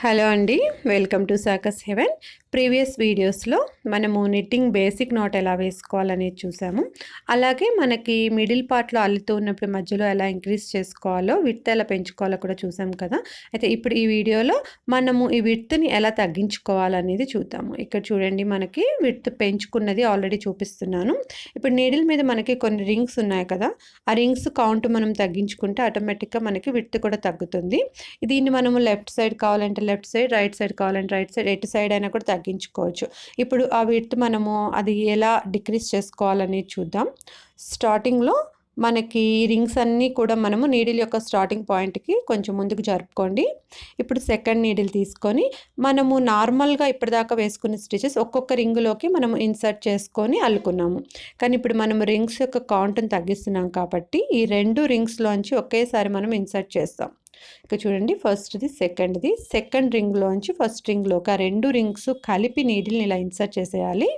Hello అండి, welcome to సాకర్స్ haven. Previous వీడియోస్లో మనము నిట్టింగ్ బేసిక్ నాట్ ఎలా వేసుకోవాలనేది చూసాము. అలాగే మనకి మిడిల్ పార్ట్లో అల్లుతూ ఉన్నప్పుడు మధ్యలో ఎలా ఇంక్రీజ్ చేసుకోవాలో, విడ్త్ ఎలా పెంచుకోవాలో కూడా చూసాం కదా. అయితే ఇప్పుడు ఈ వీడియోలో మనము ఈ విడ్త్ని ఎలా తగ్గించుకోవాలనేది చూద్దాము. ఇక్కడ చూడండి, మనకి విడ్త్ పెంచుకున్నది ఆల్రెడీ చూపిస్తున్నాను. ఇప్పుడు నీడిల్ మీద మనకి కొన్ని రింగ్స్ ఉన్నాయి కదా, ఆ రింగ్స్ కౌంట్ మనం తగ్గించుకుంటే ఆటోమేటిక్గా మనకి విడ్త్ కూడా తగ్గుతుంది. దీన్ని మనము లెఫ్ట్ సైడ్ కావాలంటే లెఫ్ట్ సైడ్, రైట్ సైడ్ కావాలంటే రైట్ సైడ్, ఎటు సైడ్ అయినా కూడా తగ్గించుకోవచ్చు. ఇప్పుడు ఆ విడ్త్ మనము అది ఎలా డిక్రీజ్ చేసుకోవాలనేది చూద్దాం. స్టార్టింగ్లో మనకి రింగ్స్ అన్నీ కూడా మనము నీడిల్ యొక్క స్టార్టింగ్ పాయింట్కి కొంచెం ముందుకు జరుపుకోండి. ఇప్పుడు సెకండ్ నీడిల్ తీసుకొని మనము నార్మల్గా ఇప్పటిదాకా వేసుకున్న స్టిచెస్ ఒక్కొక్క రింగులోకి మనము ఇన్సర్ట్ చేసుకొని అల్లుకున్నాము. కానీ ఇప్పుడు మనము రింగ్స్ యొక్క కౌంట్ని తగ్గిస్తున్నాం కాబట్టి ఈ రెండు రింగ్స్లోంచి ఒకేసారి మనం ఇన్సర్ట్ చేస్తాం. ఇక్కడ చూడండి, ఫస్ట్ది సెకండ్ది, సెకండ్ రింగ్లోంచి ఫస్ట్ రింగ్లోకి ఆ రెండు రింగ్స్ కలిపి నీడిల్ని ఇలా ఇన్సర్ట్ చేసేయాలి.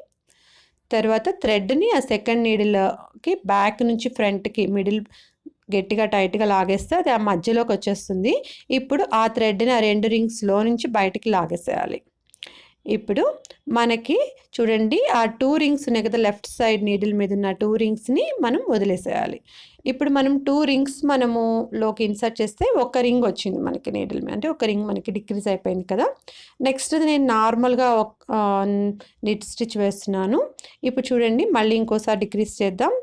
తర్వాత థ్రెడ్ని ఆ సెకండ్ నీడిల్కి బ్యాక్ నుంచి ఫ్రంట్కి మిడిల్ గట్టిగా టైట్గా లాగేస్తే అది ఆ మధ్యలోకి వచ్చేస్తుంది. ఇప్పుడు ఆ థ్రెడ్ని ఆ రెండు రింగ్స్లో నుంచి బయటికి లాగేసేయాలి. ఇప్పుడు మనకి చూడండి, ఆ టూ రింగ్స్ ఉన్నాయి కదా, లెఫ్ట్ సైడ్ నీడిల్ మీద ఉన్న టూ రింగ్స్ని మనం వదిలేసేయాలి. ఇప్పుడు మనం టూ రింగ్స్ మనము లోకి ఇన్సర్ట్ చేస్తే ఒక రింగ్ వచ్చింది మనకి నీడిల్ మీద, అంటే ఒక రింగ్ మనకి డిక్రీజ్ అయిపోయింది కదా. నెక్స్ట్ నేను నార్మల్గా నిట్ స్టిచ్ వేస్తున్నాను. ఇప్పుడు చూడండి, మళ్ళీ ఇంకోసారి డిక్రీజ్ చేద్దాం.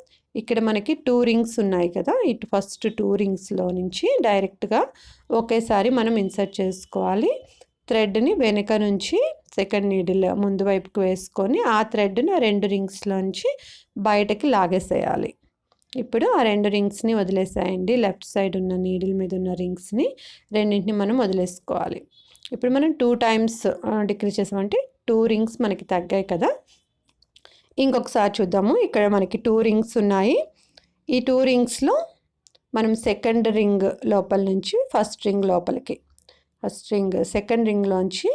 ఇక్కడ మనకి టూ రింగ్స్ ఉన్నాయి కదా, ఇటు ఫస్ట్ టూ రింగ్స్లో నుంచి డైరెక్ట్గా ఒకేసారి మనం ఇన్సర్ట్ చేసుకోవాలి. థ్రెడ్ని వెనక నుంచి సెకండ్ నీడిల్ ముందు వైపుకి వేసుకొని ఆ థ్రెడ్ని ఆ రెండు రింగ్స్లోంచి బయటకి లాగేసేయాలి. ఇప్పుడు ఆ రెండు రింగ్స్ని వదిలేసేయండి. లెఫ్ట్ సైడ్ ఉన్న నీడిల్ మీద ఉన్న రింగ్స్ని రెండింటిని మనం వదిలేసుకోవాలి. ఇప్పుడు మనం 2 టైమ్స్ డిక్రీజ్ చేసామంటే 2 రింగ్స్ మనకి తగ్గాయి కదా. ఇంకొకసారి చూద్దాము. ఇక్కడ మనకి 2 రింగ్స్ ఉన్నాయి. ఈ 2 రింగ్స్లో మనం సెకండ్ రింగ్ లోపల నుంచి ఫస్ట్ రింగ్ లోపలికి, ఫస్ట్ రింగ్ సెకండ్ రింగ్లోంచి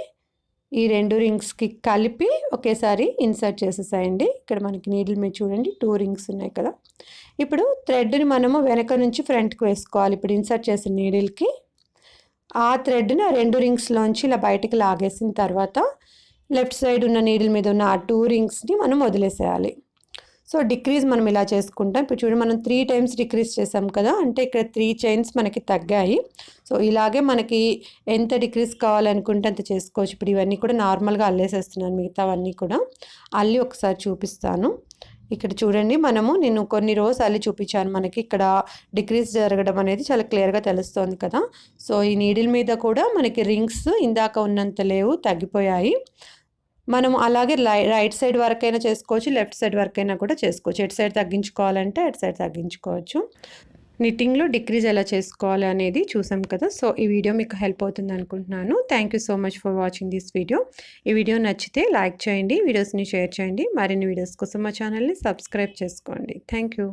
ఈ రెండు రింగ్స్కి కలిపి ఒకేసారి ఇన్సర్ట్ చేసేసాయండి. ఇక్కడ మనకి నీడిల్ మీద చూడండి 2 రింగ్స్ ఉన్నాయి కదా. ఇప్పుడు థ్రెడ్ని మనము వెనక నుంచి ఫ్రంట్కి వేసుకోవాలి. ఇప్పుడు ఇన్సర్ట్ చేసిన నీడిల్కి ఆ థ్రెడ్ని ఆ రెండు రింగ్స్లోంచి ఇలా బయటికి లాగేసిన తర్వాత లెఫ్ట్ సైడ్ ఉన్న నీడిల్ మీద ఉన్న ఆ 2 రింగ్స్ని మనం వదిలేసేయాలి. సో డిక్రీజ్ మనం ఇలా చేసుకుంటాం. ఇప్పుడు చూడండి, మనం 3 టైమ్స్ డిక్రీజ్ చేసాం కదా, అంటే ఇక్కడ 3 చైన్స్ మనకి తగ్గాయి. సో ఇలాగే మనకి ఎంత డిక్రీజ్ కావాలనుకుంటే అంత చేసుకోవచ్చు. ఇప్పుడు ఇవన్నీ కూడా నార్మల్గా అల్లేసేస్తున్నాను, మిగతావన్నీ కూడా అల్లి ఒకసారి చూపిస్తాను. ఇక్కడ చూడండి, నేను కొన్ని రోస్ అల్లి చూపించాను. మనకి ఇక్కడ డిక్రీజ్ జరగడం అనేది చాలా క్లియర్గా తెలుస్తోంది కదా. సో ఈ నీడిల్ మీద కూడా మనకి రింగ్స్ ఇందాక ఉన్నంత లేవు, తగ్గిపోయాయి. మనం అలాగే రైట్ సైడ్ వరకైనా చేసుకోవచ్చు, లెఫ్ట్ సైడ్ వరకైనా కూడా చేసుకోవచ్చు. ఎటు సైడ్ తగ్గించుకోవాలంటే అటు సైడ్ తగ్గించుకోవచ్చు. నిట్టింగ్లో డిక్రీజ్ ఎలా చేసుకోవాలి అనేది చూసాం కదా. సో ఈ వీడియో మీకు హెల్ప్ అవుతుంది అనుకుంటున్నాను. Thank you so much for watching this video. ఈ వీడియో నచ్చితే లైక్ చేయండి, వీడియోస్ని షేర్ చేయండి. మరిన్ని వీడియోస్ కోసం మా ఛానల్ని సబ్స్క్రైబ్ చేసుకోండి. Thank you.